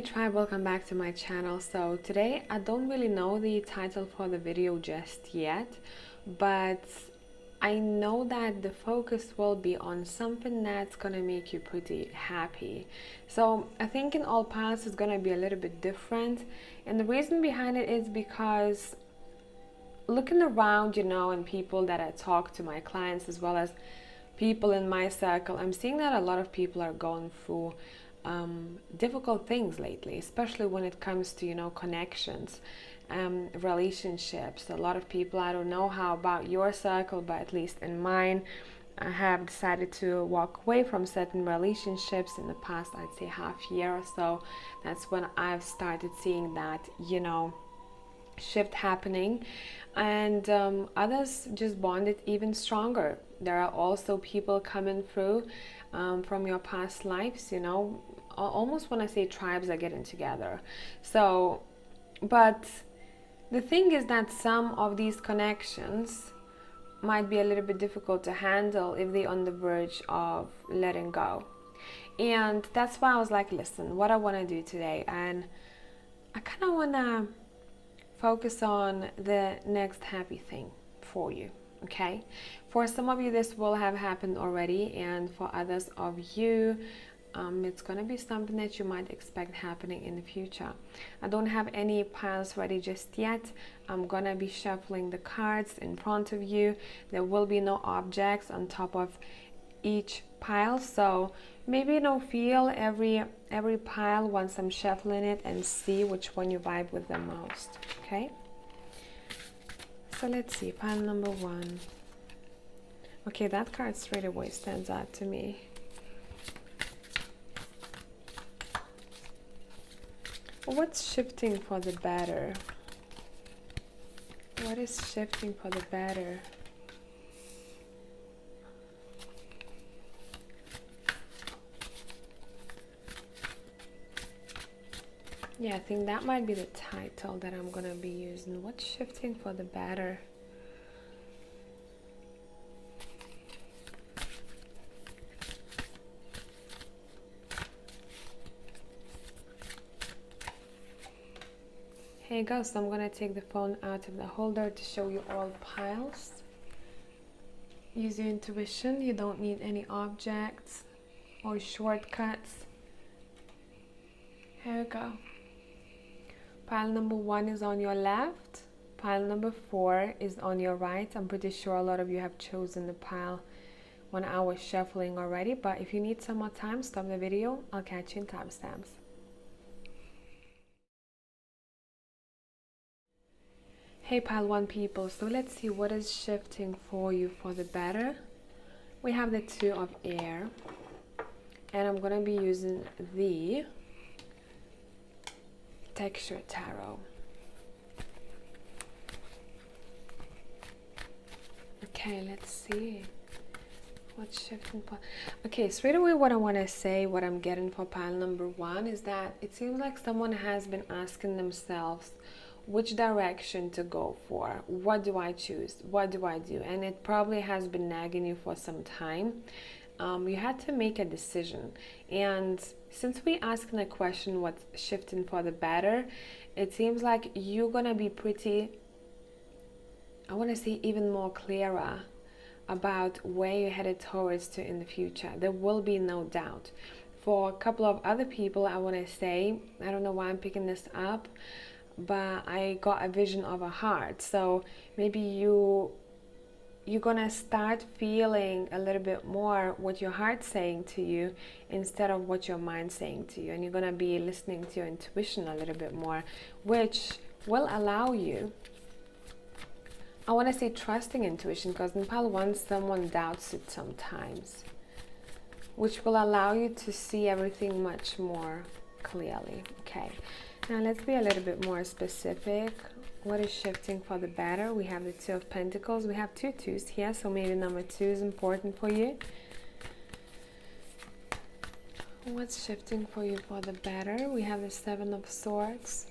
tribe, welcome back to my channel. So today I don't really know the title for the video just yet, but I know that the focus will be on something that's gonna make you pretty happy. So I think in all piles it's gonna be a little bit different, and the reason behind it is because looking around, and people that I talk to, my clients as well as people in my circle, I'm seeing that a lot of people are going through difficult things lately, especially when it comes to connections, relationships. A lot of people, I don't know how about your circle, but at least in mine, I have decided to walk away from certain relationships in the past, I'd say half year or so. That's when I've started seeing that shift happening, and others just bonded even stronger. There are also people coming through from your past lives, almost when I say tribes are getting together. So, but the thing is that some of these connections might be a little bit difficult to handle if they're on the verge of letting go. And that's why I was like, listen, what I want to do today, and I kind of want to focus on the next happy thing for you. Okay, for some of you this will have happened already, and for others of you it's going to be something that you might expect happening in the future. I don't have any piles ready just yet. I'm going to be shuffling the cards in front of you. There will be no objects on top of each pile, so maybe feel every pile once I'm shuffling it and see which one you vibe with the most. Okay, so let's see, pile number one. Okay, that card straight away stands out to me. What's shifting for the better? What is shifting for the better? Yeah, I think that might be the title that I'm gonna be using. What's shifting for the better? Here you go. So I'm gonna take the phone out of the holder to show you all piles. Use your intuition. You don't need any objects or shortcuts. Here we go. Pile number one is on your left. Pile number four is on your right. I'm pretty sure a lot of you have chosen the pile when I was shuffling already, but if you need some more time, stop the video. I'll catch you in timestamps. Hey pile one people, so let's see what is shifting for you for the better. We have the Two of Air, and I'm going to be using the Texture Tarot. Okay, let's see what's shifting for. Okay, straight away what I want to say, what I'm getting for pile number one is that it seems like someone has been asking themselves which direction to go for. What do I choose? What do I do? And it probably has been nagging you for some time. You had to make a decision, and since we asking the question what's shifting for the better, it seems like you're gonna be pretty, I want to say, even more clearer about where you're headed towards to in the future. There will be no doubt. For a couple of other people, I want to say, I don't know why I'm picking this up, but I got a vision of a heart. So maybe you're gonna start feeling a little bit more what your heart's saying to you instead of what your mind's saying to you, and you're gonna be listening to your intuition a little bit more, which will allow you, I want to say, trusting intuition, because in pile one someone doubts it sometimes, which will allow you to see everything much more clearly. Okay, now let's be a little bit more specific. What is shifting for the better? We have the Two of Pentacles. We have two twos here, so maybe number two is important for you. What's shifting for you for the better? We have the Seven of Swords.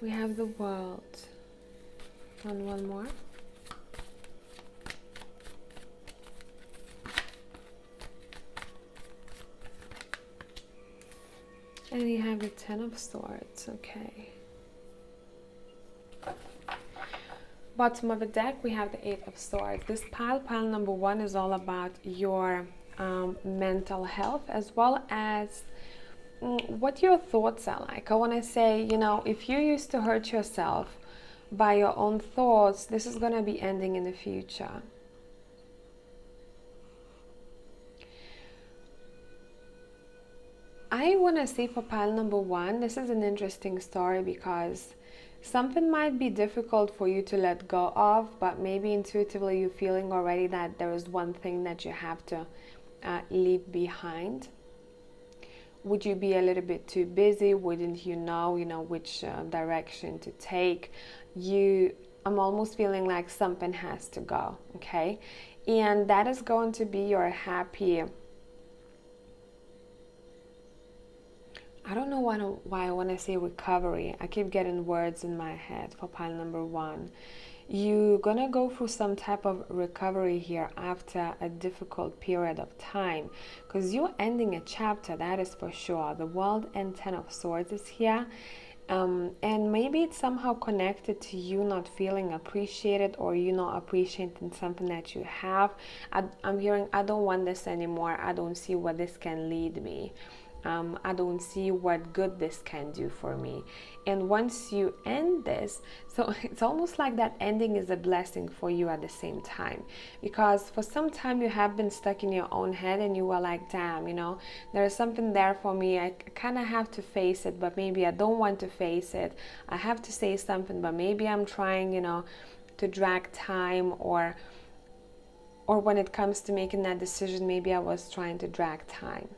We have the World. And one more. And you have the Ten of Swords, okay. Bottom of the deck, we have the Eight of Swords. This pile number 1, is all about your mental health, as well as what your thoughts are like. I want to say, you know, if you used to hurt yourself by your own thoughts, this is going to be ending in the future. I want to say for pile number 1, this is an interesting story because something might be difficult for you to let go of, but maybe intuitively you're feeling already that there is one thing that you have to leave behind. Would you be a little bit too busy? Wouldn't you know, which direction to take? I'm almost feeling like something has to go, okay? And that is going to be your happy... I don't know why I want to say recovery. I keep getting words in my head for pile number 1. You're going to go through some type of recovery here after a difficult period of time, because you're ending a chapter, that is for sure. The World and Ten of Swords is here. And maybe it's somehow connected to you not feeling appreciated, or you not appreciating something that you have. I'm hearing, I don't want this anymore. I don't see where this can lead me. I don't see what good this can do for me. And once you end this, so it's almost like that ending is a blessing for you at the same time, because for some time you have been stuck in your own head and you were like, damn, there's something there for me. I kind of have to face it, but maybe I don't want to face it. I have to say something, but maybe I'm trying, to drag time, or when it comes to making that decision, maybe I was trying to drag time.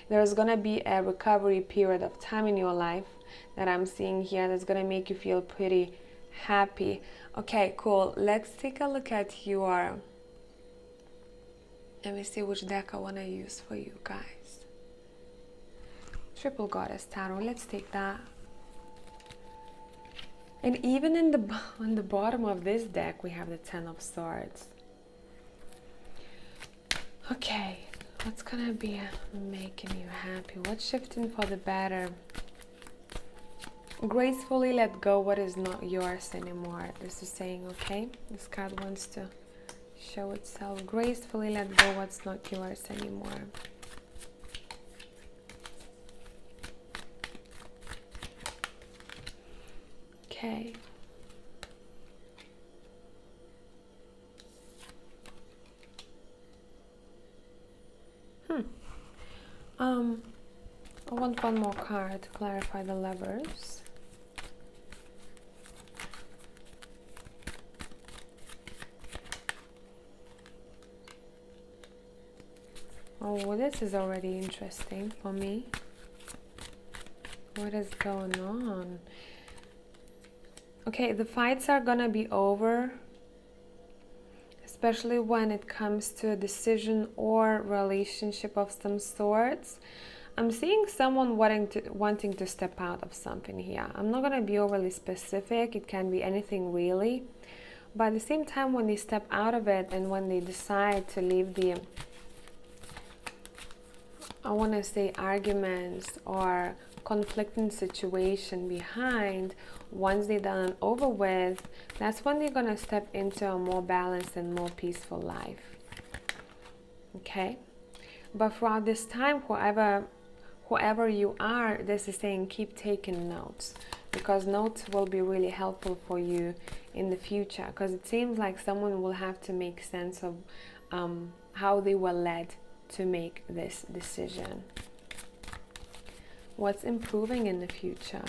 There's going to be a recovery period of time in your life that I'm seeing here that's going to make you feel pretty happy. Okay, cool. Let's take a look at your... Let me see which deck I want to use for you guys. Triple Goddess Tarot. Let's take that. And even on the bottom of this deck, we have the Ten of Swords. Okay. What's gonna be making you happy? What's shifting for the better? Gracefully let go what is not yours anymore. This is saying, okay, this card wants to show itself. Gracefully let go what's not yours anymore. Okay. I want one more card to clarify the Lovers. Oh, this is already interesting for me. What is going on? Okay, the fights are gonna be over, especially when it comes to a decision or relationship of some sorts. I'm seeing someone wanting to step out of something here. I'm not going to be overly specific. It can be anything really. But at the same time, when they step out of it and when they decide to leave the, I want to say, arguments or conflicting situation behind, once they're done and over with, that's when they're going to step into a more balanced and more peaceful life. Okay? But throughout this time, whoever you are, this is saying keep taking notes, because notes will be really helpful for you in the future, because it seems like someone will have to make sense of how they were led to make this decision. What's improving in the future?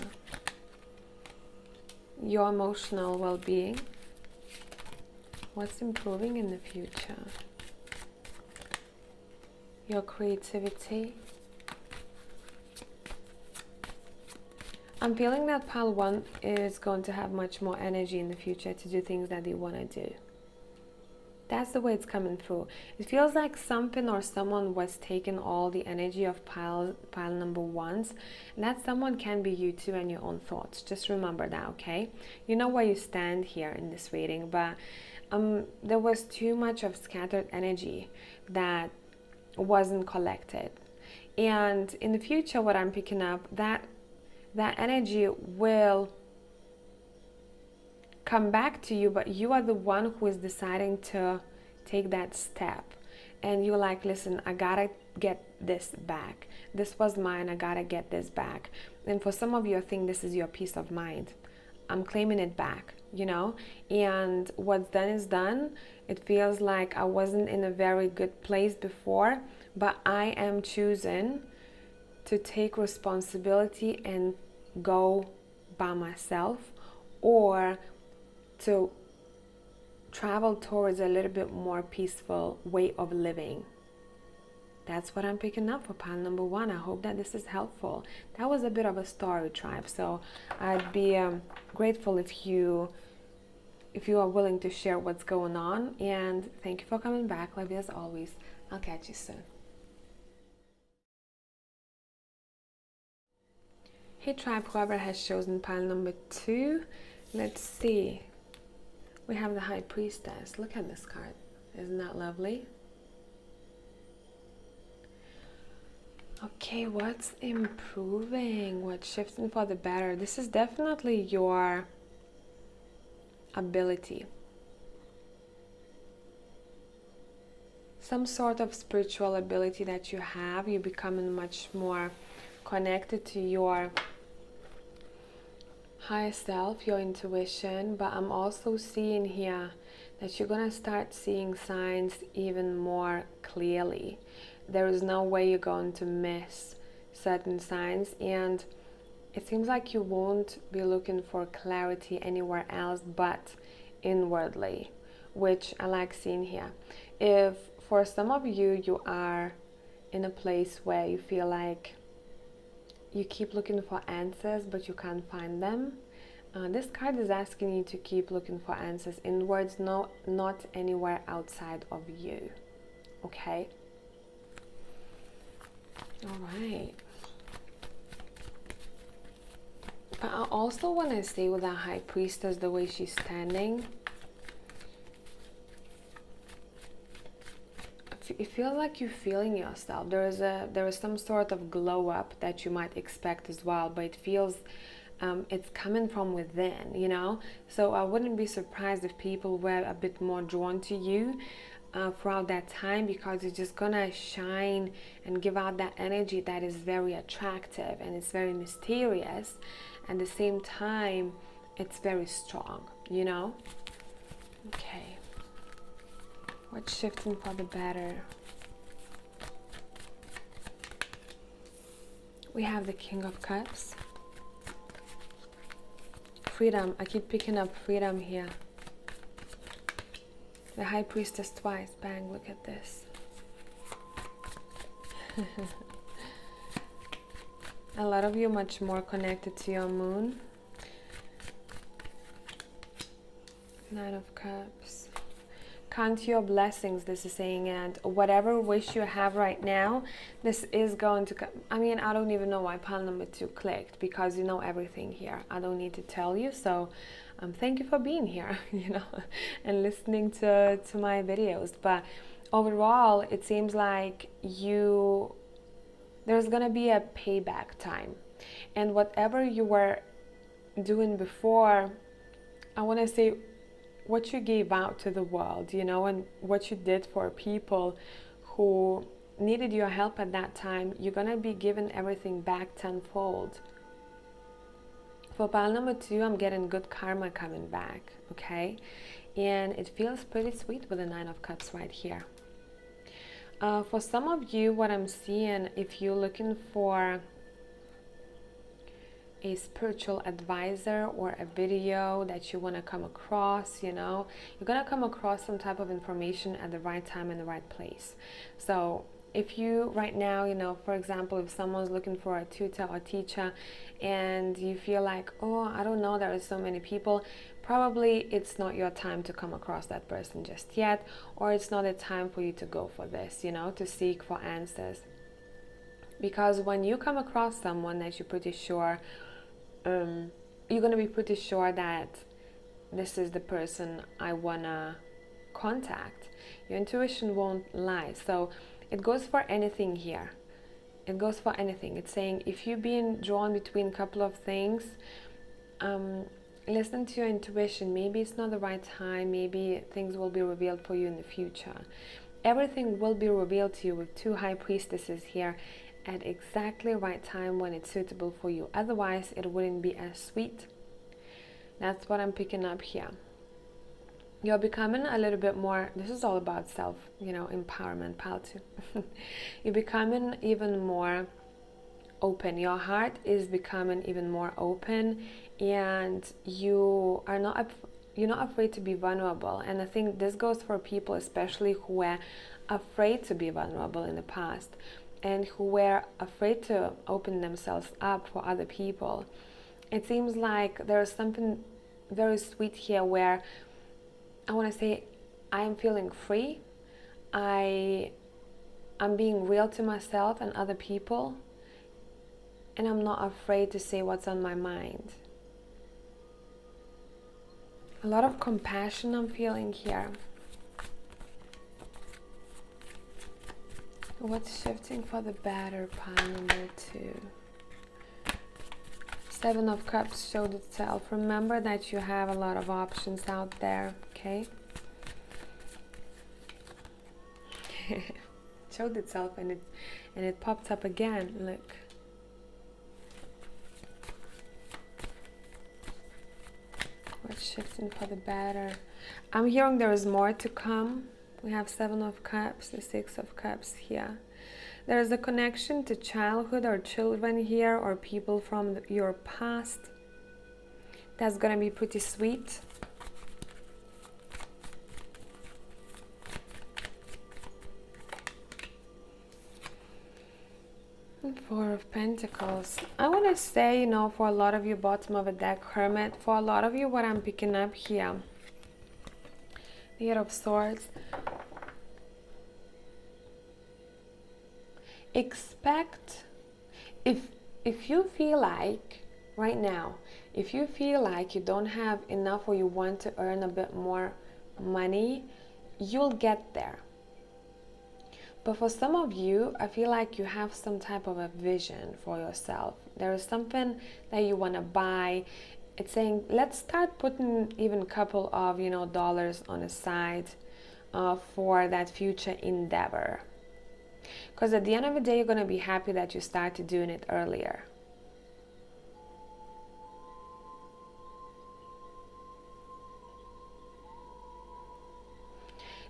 Your emotional well-being. What's improving in the future? Your creativity. I'm feeling that pile 1 is going to have much more energy in the future to do things that they want to do. That's the way it's coming through. It feels like something or someone was taking all the energy of pile number 1s, and that someone can be you too and your own thoughts. Just remember that, okay? You know where you stand here in this reading, but there was too much of scattered energy that wasn't collected. And in the future, what I'm picking up, that energy will come back to you, but you are the one who is deciding to take that step. And you're like, listen, I gotta get this back. This was mine, I gotta get this back. And for some of you, I think this is your peace of mind. I'm claiming it back, you know? And what's done is done. It feels like I wasn't in a very good place before, but I am choosing to take responsibility and go by myself, or to travel towards a little bit more peaceful way of living. That's what I'm picking up for pile number 1. I hope that this is helpful. That was a bit of a story, tribe, so I'd be grateful if you are willing to share what's going on. And thank you for coming back. Love you as always. I'll catch you soon. Hey tribe, whoever has chosen pile number 2, let's see. We have the High Priestess. Look at this card. Isn't that lovely? Okay, what's improving? What's shifting for the better? This is definitely your ability. Some sort of spiritual ability that you have. You're becoming much more connected to your higher self, your intuition. But I'm also seeing here that you're gonna start seeing signs even more clearly. There is no way you're going to miss certain signs, and it seems like you won't be looking for clarity anywhere else but inwardly, which I like seeing here. If for some of you, you are in a place where you feel like you keep looking for answers but you can't find them, this card is asking you to keep looking for answers inwards, not anywhere outside of you. Okay? All right. But I also want to say with that High Priestess, the way she's standing, it feels like you're feeling yourself. There is some sort of glow up that you might expect as well, but it feels it's coming from within, you know? So I wouldn't be surprised if people were a bit more drawn to you throughout that time, because you're just gonna shine and give out that energy that is very attractive, and it's very mysterious. At the same time, it's very strong, you know? Okay. What's shifting for the better? We have the King of Cups. Freedom. I keep picking up freedom here. The High Priestess twice. Bang, look at this. A lot of you much more connected to your moon. Nine of Cups. Count your blessings, this is saying, and whatever wish you have right now, this is going to come. I mean, I don't even know why pile number 2 clicked, because you know everything here. I don't need to tell you, so thank you for being here, you know, and listening to my videos. But overall, it seems like there's gonna be a payback time, and whatever you were doing before, I want to say, what you gave out to the world, you know, and what you did for people who needed your help at that time, you're gonna be given everything back tenfold. For pile number 2, I'm getting good karma coming back, okay? And it feels pretty sweet with the Nine of Cups right here. For some of you, what I'm seeing, if you're looking for a spiritual advisor or a video that you want to come across, you know, you're going to come across some type of information at the right time in the right place. So if you right now, you know, for example, if someone's looking for a tutor or teacher and you feel like, oh, I don't know, there are so many people, probably it's not your time to come across that person just yet, or it's not a time for you to go for this, you know, to seek for answers. Because when you come across someone that you're pretty sure, you're going to be pretty sure that this is the person I want to contact. Your intuition won't lie. So it goes for anything here. it goes for anything. It's saying if you've been drawn between a couple of things, listen to your intuition. Maybe it's not the right time. Maybe things will be revealed for you in the future. Everything will be revealed to you with two high priestesses here at exactly right time when it's suitable for you. Otherwise, it wouldn't be as sweet. That's what I'm picking up here. You're becoming a little bit more, this is all about self, empowerment, pal too. You're becoming even more open. Your heart is becoming even more open, and you're not afraid to be vulnerable. And I think this goes for people especially who were afraid to be vulnerable in the past and who were afraid to open themselves up for other people. It seems like there is something very sweet here where I want to say I am feeling free. I'm being real to myself and other people, and I'm not afraid to say what's on my mind. A lot of compassion I'm feeling here. What's shifting for the better, pile number 2? 7 of Cups showed itself. Remember that you have a lot of options out there, okay? Showed itself and it popped up again. Look. What's shifting for the better? I'm hearing there is more to come. We have 7 of Cups, the 6 of Cups here. There is a connection to childhood or children here, or people from your past. That's going to be pretty sweet. And 4 of Pentacles. I want to say, for a lot of you, bottom of a deck, Hermit. For a lot of you, what I'm picking up here, the 8 of Swords. Expect, if you feel like right now, if you feel like you don't have enough or you want to earn a bit more money, you'll get there. But for some of you, I feel like you have some type of a vision for yourself. There is something that you want to buy. It's saying, let's start putting even a couple of, dollars on the side for that future endeavor. Because at the end of the day, you're going to be happy that you started doing it earlier.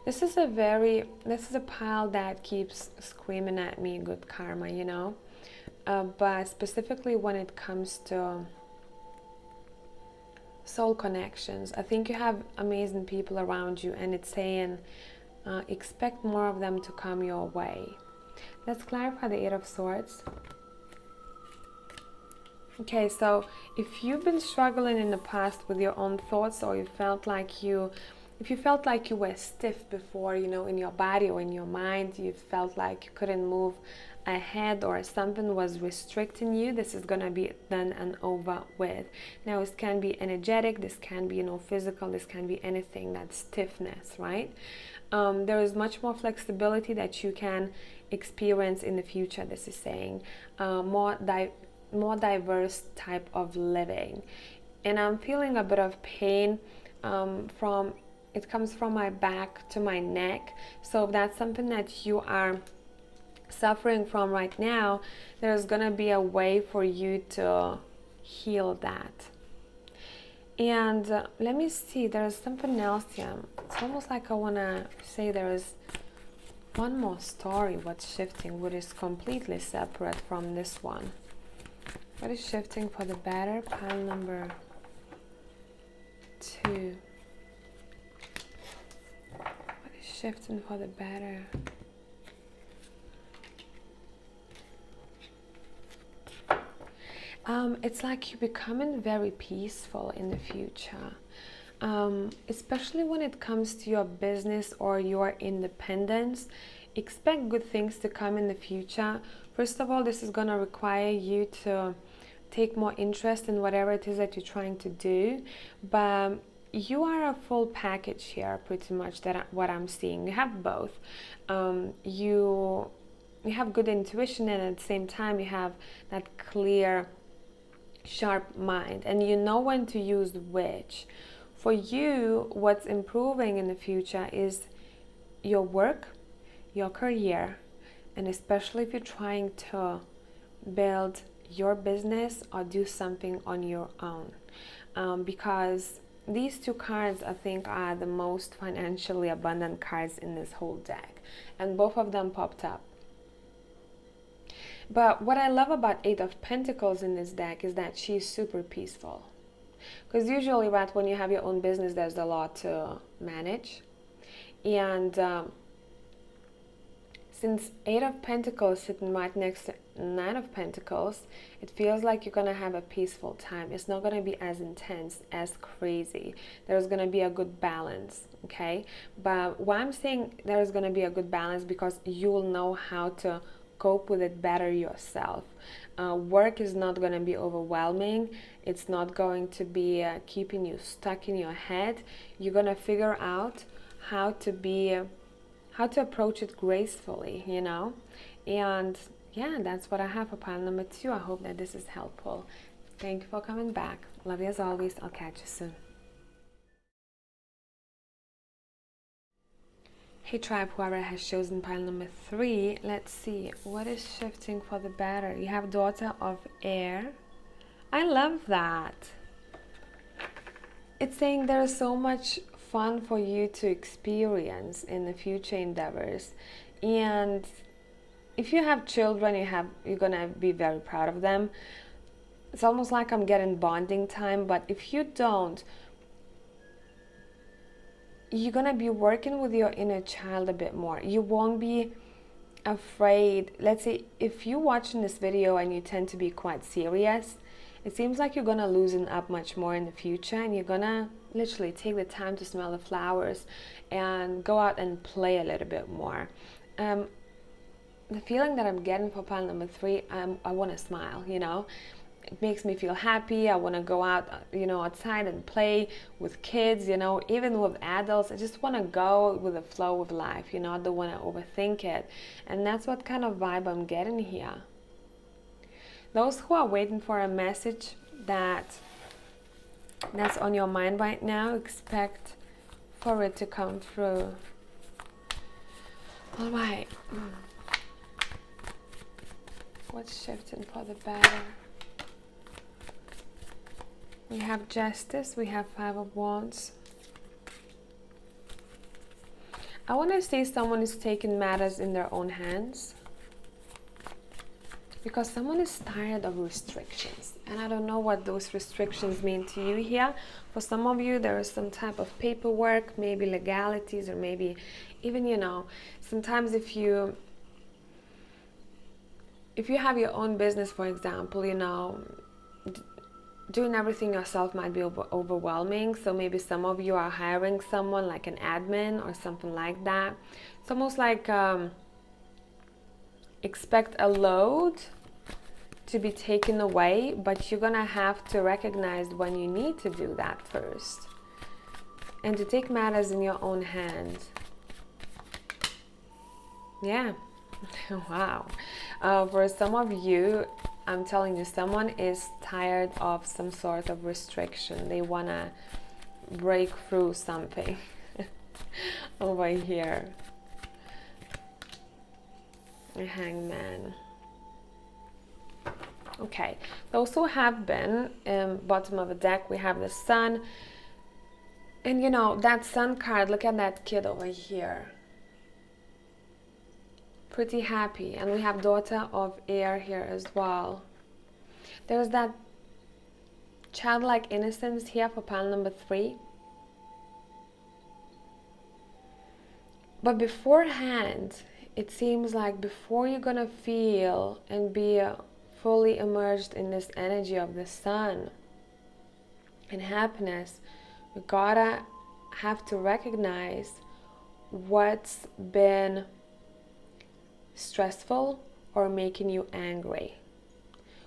This is a pile that keeps screaming at me good karma, but specifically when it comes to soul connections, I think you have amazing people around you, and it's saying expect more of them to come your way. Let's clarify the 8 of Swords. Okay, so if you've been struggling in the past with your own thoughts, or if you felt like you were stiff before, in your body or in your mind, you felt like you couldn't move ahead or something was restricting you, this is going to be done and over with. Now, this can be energetic, this can be, physical, this can be anything, that's stiffness, right? There is much more flexibility that you can experience in the future, this is saying. More diverse type of living. And I'm feeling a bit of pain it comes from my back to my neck. So if that's something that you are suffering from right now, there's gonna be a way for you to heal that. And let me see, there's something else here. It's almost like I want to say there is one more story, what's shifting, which is completely separate from this one. What is shifting for the better? Pile number 2. What is shifting for the better? It's like you're becoming very peaceful in the future, especially when it comes to your business or your independence. Expect good things to come in the future. First of all, this is going to require you to take more interest in whatever it is that you're trying to do, but you are a full package here, pretty much, what I'm seeing. You have both. you have good intuition, and at the same time you have that clear, sharp mind, and you know when to use which. For you, what's improving in the future is your work, your career, and especially if you're trying to build your business or do something on your own, because these two cards I think are the most financially abundant cards in this whole deck, and both of them popped up. But what I love about Eight of Pentacles in this deck is that she's super peaceful, because usually when you have your own business there's a lot to manage, and since Eight of Pentacles sitting right next to Nine of Pentacles, it feels like you're going to have a peaceful time. It's not going to be as intense, as crazy. There's going to be a good balance, okay? But why I'm saying there's going to be a good balance, because you'll know how to cope with it better yourself. Work is not going to be overwhelming. It's not going to be keeping you stuck in your head. You're going to figure out how to approach it gracefully, you know. And yeah, that's what I have for pile number 2. I hope that this is helpful. Thank you for coming back. Love you as always. I'll catch you soon. Hey tribe, whoever has chosen pile number 3, let's see what is shifting for the better. You have Daughter of Air. I love that. It's saying there is so much fun for you to experience in the future endeavors, and if you have children, you're gonna be very proud of them. It's almost like I'm getting bonding time, but if you don't, you're gonna be working with your inner child a bit more. You won't be afraid. Let's say if you're watching this video and you tend to be quite serious, it seems like you're gonna loosen up much more in the future, and you're gonna literally take the time to smell the flowers and go out and play a little bit more. The feeling that I'm getting for pile number 3, I want to smile, you know. It makes me feel happy. I want to go out, you know, outside and play with kids, you know, even with adults. I just want to go with the flow of life, you know. I don't want to overthink it. And that's what kind of vibe I'm getting here. Those who are waiting for a message that's on your mind right now, expect for it to come through. All right. What's shifting for the better? We have Justice, we have Five of Wands. I want to say someone is taking matters in their own hands, because someone is tired of restrictions, and I don't know what those restrictions mean to you here. For some of you, there is some type of paperwork, maybe legalities, or maybe even, you know, sometimes if you have your own business, for example, you know, doing everything yourself might be overwhelming. So maybe some of you are hiring someone like an admin or something like that. It's almost like expect a load to be taken away, but you're gonna have to recognize when you need to do that first, and to take matters in your own hands. Yeah. Wow. For some of you, I'm telling you, someone is tired of some sort of restriction. They wanna break through something. Over here, a Hangman. Okay, those who have been bottom of the deck, we have the Sun, and you know that Sun card, look at that kid over here, pretty happy. And we have Daughter of Air here as well. There's that childlike innocence here for pile number 3. But beforehand, it seems like before you're gonna feel and be fully immersed in this energy of the Sun and happiness, you gotta have to recognize what's been stressful or making you angry.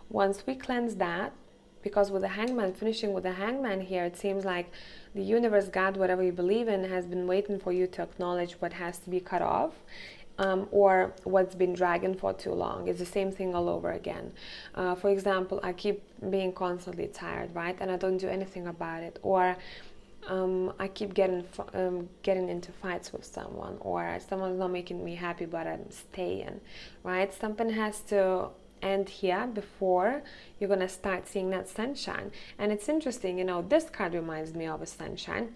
Once we cleanse that, because with the Hangman, finishing with the Hangman here, it seems like the universe, God, whatever you believe in, has been waiting for you to acknowledge what has to be cut off. or what's been dragging for too long. It's the same thing all over again. For example, I keep being constantly tired, right? And I don't do anything about it. Or I keep getting into fights with someone, or someone's not making me happy, but I'm staying, right? Something has to end here before you're gonna start seeing that sunshine. And it's interesting, you know, this card reminds me of a sunshine.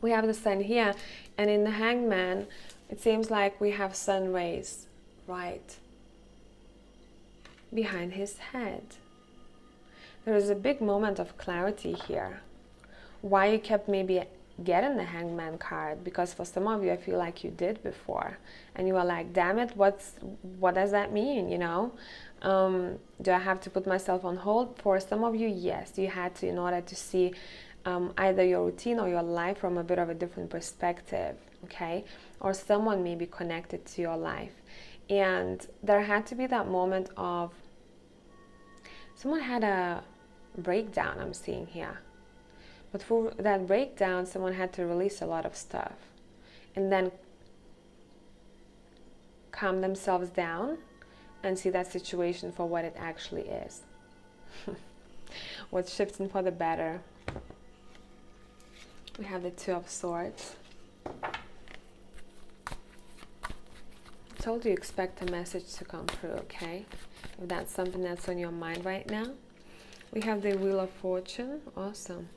We have the sun here, and in the Hangman, it seems like we have sun rays right behind his head. There is a big moment of clarity here. Why you kept maybe getting the Hangman card? Because for some of you, I feel like you did before, and you were like, damn it, what does that mean, you know? Do I have to put myself on hold? For some of you, yes, you had to, in order to see either your routine or your life from a bit of a different perspective, okay? Or someone may be connected to your life. And there had to be that moment of, someone had a breakdown, I'm seeing here. But for that breakdown, someone had to release a lot of stuff and then calm themselves down and see that situation for what it actually is. What's shifting for the better? We have the Two of Swords. I told you, expect a message to come through, okay? If that's something that's on your mind right now. We have the Wheel of Fortune. Awesome.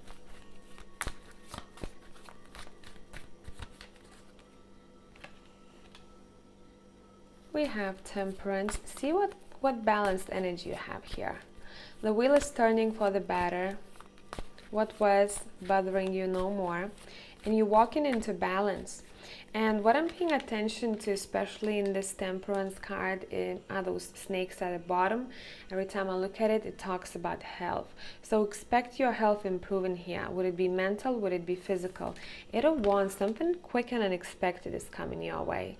We have Temperance. See what balanced energy you have here. The wheel is turning for the better. What was bothering you no more, and you're walking into balance. And what I'm paying attention to, especially in this Temperance card, are those snakes at the bottom. Every time I look at it, it talks about health. So expect your health improving here. Would it be mental? Would it be physical? Either one, something quick and unexpected is coming your way.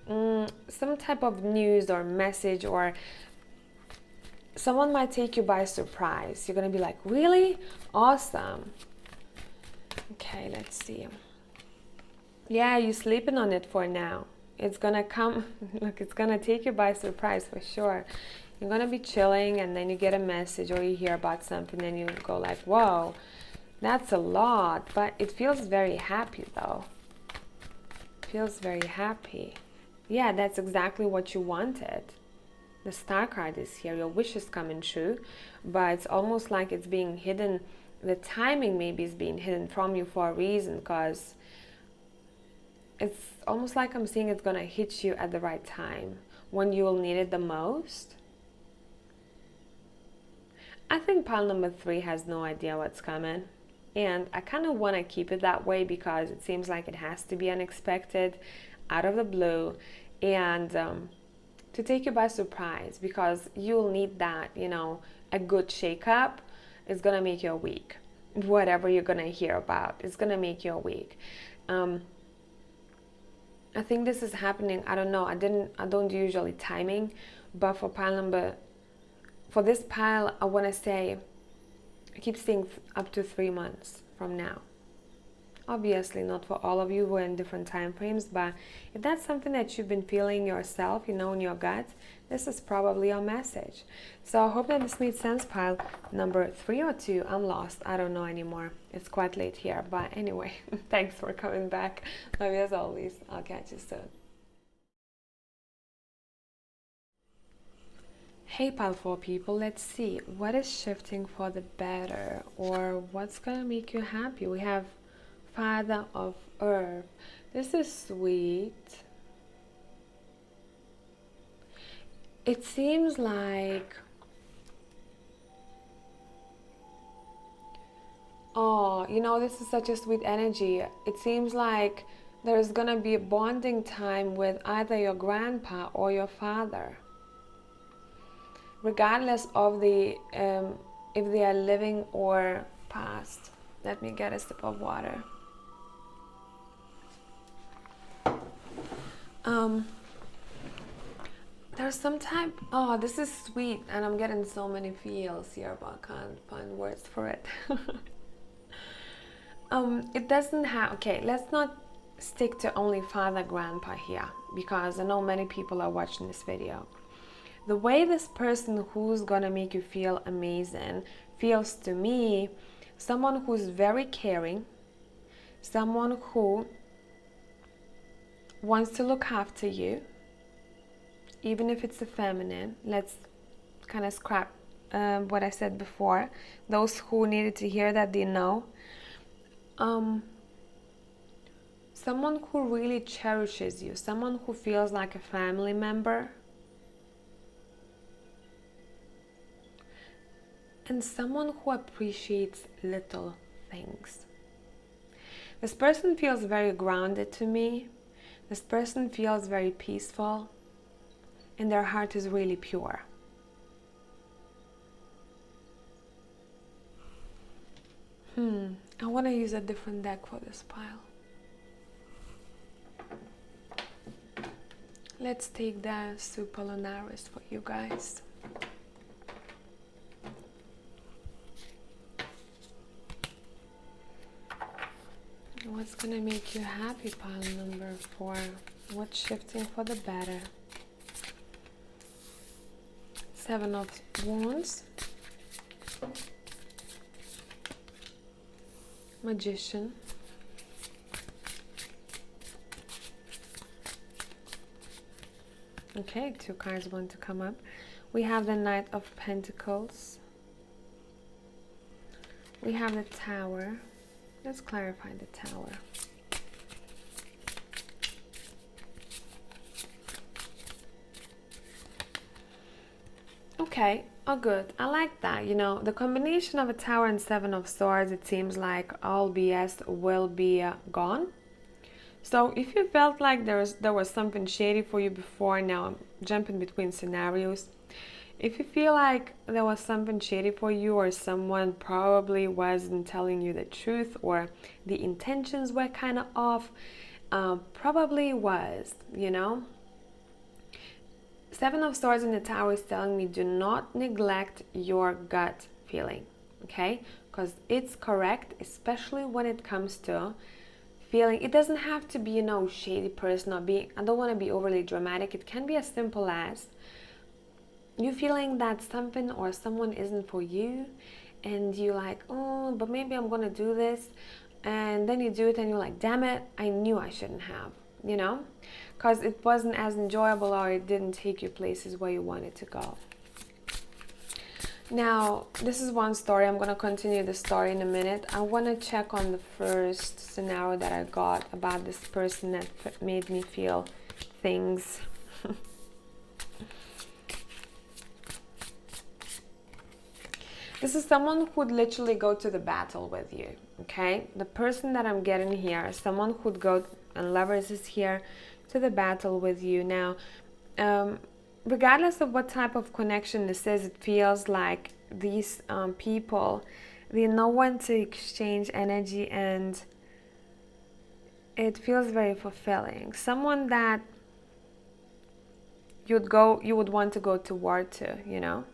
Some type of news or message, or someone might take you by surprise. You're gonna be like, really? Awesome. Okay, let's see. Yeah, you're sleeping on it for now. It's gonna come. Look, it's gonna take you by surprise for sure. You're gonna be chilling, and then you get a message or you hear about something, and you go like, whoa, that's a lot. But it feels very happy though. Feels very happy. Yeah, that's exactly what you wanted. The Star card is here. Your wish is coming true, but it's almost like it's being hidden. The timing maybe is being hidden from you for a reason, because it's almost like I'm seeing it's going to hit you at the right time when you will need it the most. I think pile number 3 has no idea what's coming, and I kind of want to keep it that way because it seems like it has to be unexpected, out of the blue, and to take you by surprise, because you'll need that, you know. A good shake-up is gonna make your week. Whatever you're gonna hear about, it's gonna make your week. I think this is happening. I don't know. I don't usually timing, but for this pile, I want to say, I keep saying up to 3 months from now. Obviously not for all of you, we're in different time frames, but if that's something that you've been feeling yourself, you know, in your gut, this is probably your message. So I hope that this made sense, pile number 3 or 2. I'm lost. I don't know anymore. It's quite late here, but anyway, thanks for coming back. Love you as always. I'll catch you soon. Hey pile 4 people, let's see what is shifting for the better, or what's gonna make you happy. We have Father of Earth. This is sweet. It seems like, oh, you know, this is such a sweet energy. It seems like there's gonna be a bonding time with either your grandpa or your father, regardless of the if they are living or past. Let me get a sip of water. There's some type, oh, this is sweet, and I'm getting so many feels here, but I can't find words for it. It doesn't have, okay, let's not stick to only father, grandpa here, because I know many people are watching this video. The way this person who's gonna make you feel amazing feels to me, someone who's very caring, someone who wants to look after you, even if it's a feminine. Let's kind of scrap what I said before. Those who needed to hear that, they know. Someone who really cherishes you, someone who feels like a family member, and someone who appreciates little things. This person feels very grounded to me. This person feels very peaceful, and their heart is really pure. I want to use a different deck for this pile. Let's take the Super Lunaris for you guys. What's gonna make you happy, pile number 4? What's shifting for the better? 7 of Wands, Magician, okay, 2 cards want to come up. We have the Knight of Pentacles, we have the Tower. Let's clarify the Tower. Okay, oh good. I like that. You know, the combination of a Tower and 7 of Swords, it seems like all BS will be gone. So if you felt like there was something shady for you before, now I'm jumping between scenarios. If you feel like there was something shady for you, or someone probably wasn't telling you the truth, or the intentions were kind of off, probably was, you know. 7 of Swords in the Tower is telling me do not neglect your gut feeling, okay? Because it's correct, especially when it comes to feeling. It doesn't have to be, you know, shady person or being, I don't want to be overly dramatic. It can be as simple as you feeling that something or someone isn't for you, and you're like, oh, but maybe I'm gonna do this, and then you do it and you're like, damn it, I knew I shouldn't have, you know, because it wasn't as enjoyable, or it didn't take you places where you wanted to go. Now, this is one story. I'm gonna continue the story in a minute. I want to check on the first scenario that I got about this person that made me feel things. This is someone who'd literally go to the battle with you, okay? The person that I'm getting here is someone who'd go, and Lovers is here, to the battle with you. Now, regardless of what type of connection this is, it feels like these people, they know when to exchange energy, and it feels very fulfilling. Someone that you would want to go to war to, you know.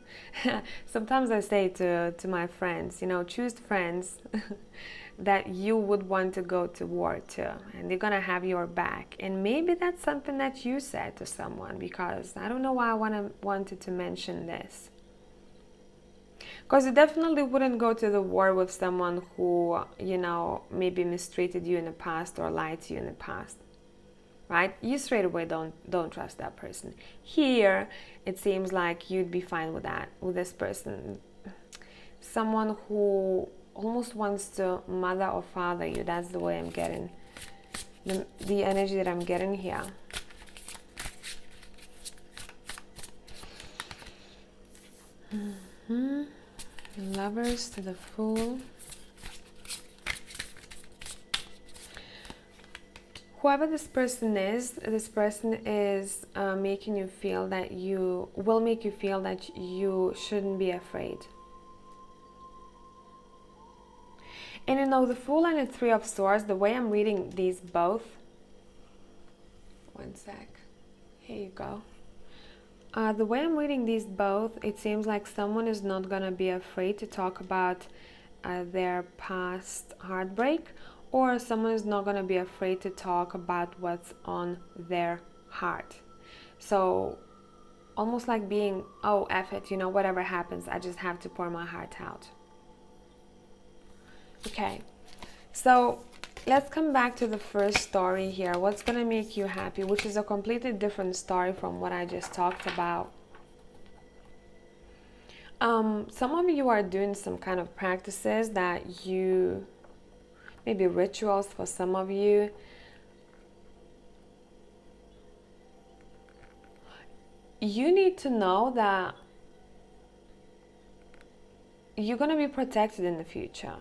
Sometimes I say to my friends, you know, choose friends that you would want to go to war to, and they're gonna have your back. And maybe that's something that you said to someone, because I don't know why I wanted to mention this, because you definitely wouldn't go to the war with someone who, you know, maybe mistreated you in the past or lied to you in the past. Right? You straight away don't trust that person. Here, it seems like you'd be fine with that, with this person. Someone who almost wants to mother or father you. That's the way I'm getting, the energy that I'm getting here. Lovers to the Fool. Whoever this person is making you feel that will make you feel that you shouldn't be afraid. And you know, the Fool and the 3 of Swords, the way I'm reading these both, one sec, here you go. The way I'm reading these both, it seems like someone is not gonna be afraid to talk about their past heartbreak, or someone is not going to be afraid to talk about what's on their heart. So almost like being, oh, F it, you know, whatever happens, I just have to pour my heart out. Okay, so let's come back to the first story here. What's going to make you happy, which is a completely different story from what I just talked about. Some of you are doing some kind of practices that you, maybe rituals for some of you. You need to know that you're going to be protected in the future.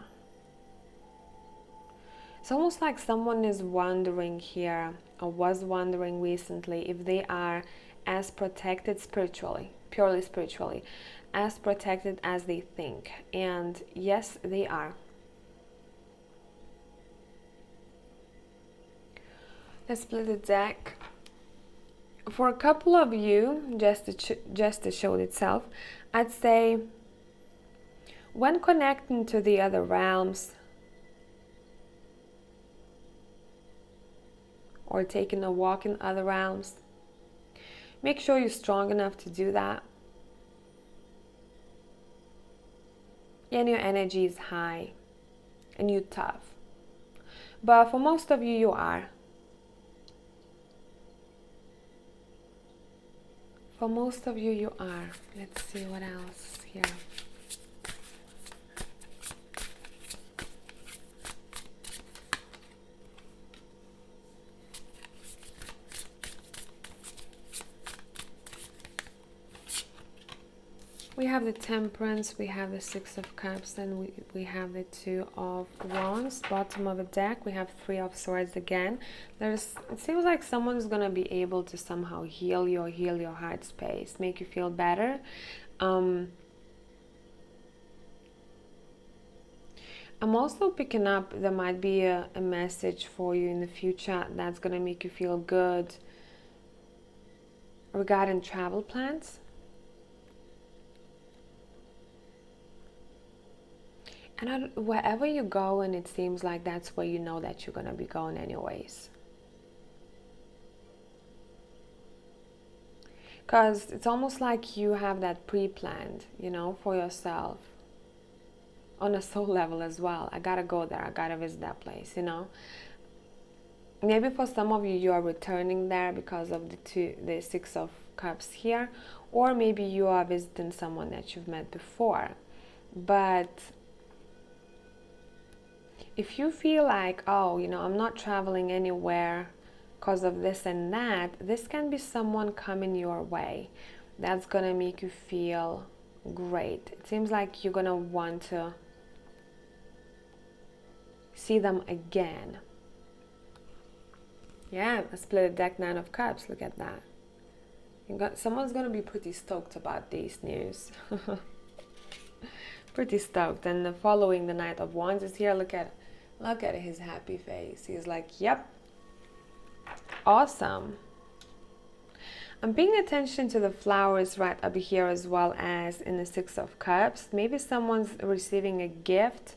It's almost like someone is wondering here, or was wondering recently, if they are as protected spiritually, purely spiritually, as protected as they think. And yes, they are. Let's split the deck. For a couple of you, just to show itself, I'd say when connecting to the other realms or taking a walk in other realms, make sure you're strong enough to do that. And your energy is high and you're tough. But for most of you, you are. For most of you, you are. Let's see what else here. We have the Temperance, we have the Six of Cups, and we have the Two of Wands. Bottom of the deck, we have Three of Swords again. It seems like someone's going to be able to somehow heal your heart space, make you feel better. I'm also picking up there might be a message for you in the future that's going to make you feel good regarding travel plans. And wherever you go, and it seems like that's where you know that you're going to be going anyways. Because it's almost like you have that pre-planned, you know, for yourself. On a soul level as well. I got to go there. I got to visit that place, you know. Maybe for some of you, you are returning there because of the Six of Cups here. Or maybe you are visiting someone that you've met before. But if you feel like, oh, you know, I'm not traveling anywhere because of this and that, this can be someone coming your way that's going to make you feel great. It seems like you're going to want to see them again. Yeah, I split a deck, Nine of Cups. Look at that. Someone's going to be pretty stoked about this news. Pretty stoked. And following the Knight of Wands is here. Look at his happy face. He's like, yep, awesome. I'm paying attention to the flowers right up here as well as in the Six of Cups. Maybe someone's receiving a gift.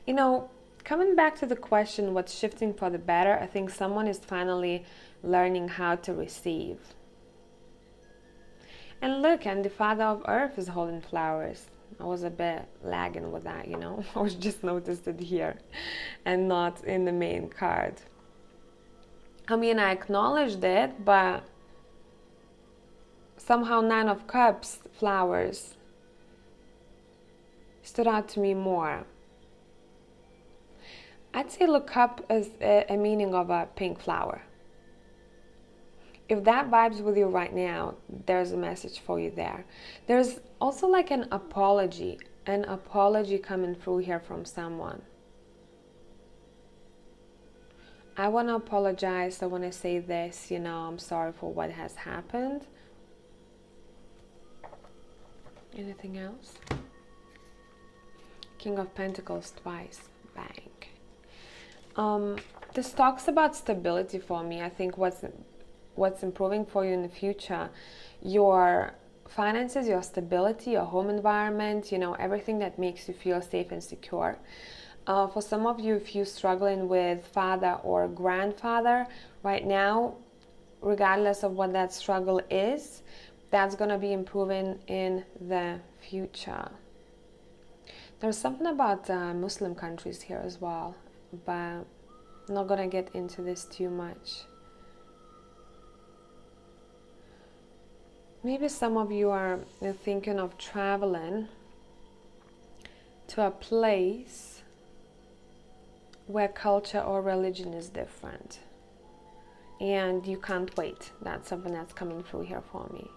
You know, coming back to the question, what's shifting for the better? I think someone is finally learning how to receive. And look, and the Father of Earth is holding flowers. I was a bit lagging with that, you know. I was just noticed it here and not in the main card. I mean, I acknowledged it, but somehow Nine of Cups flowers stood out to me more. I'd say look up as a meaning of a pink flower. If that vibes with you right now, there's a message for you there. There's also like an apology coming through here from someone. I want to apologize. I want to say this, you know, I'm sorry for what has happened. Anything else? King of Pentacles twice. Bang. This talks about stability for me. I think what's improving for you in the future, your finances, your stability, your home environment, you know, everything that makes you feel safe and secure. For some of you, if you're struggling with father or grandfather right now, regardless of what that struggle is, that's going to be improving in the future. There's something about Muslim countries here as well, but I'm not going to get into this too much. Maybe some of you are thinking of traveling to a place where culture or religion is different, and you can't wait. That's something that's coming through here for me.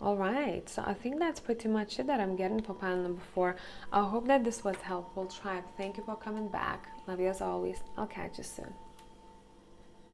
Alright, so I think that's pretty much it that I'm getting for panel number 4. I hope that this was helpful, tribe. Thank you for coming back. Love you as always. I'll catch you soon.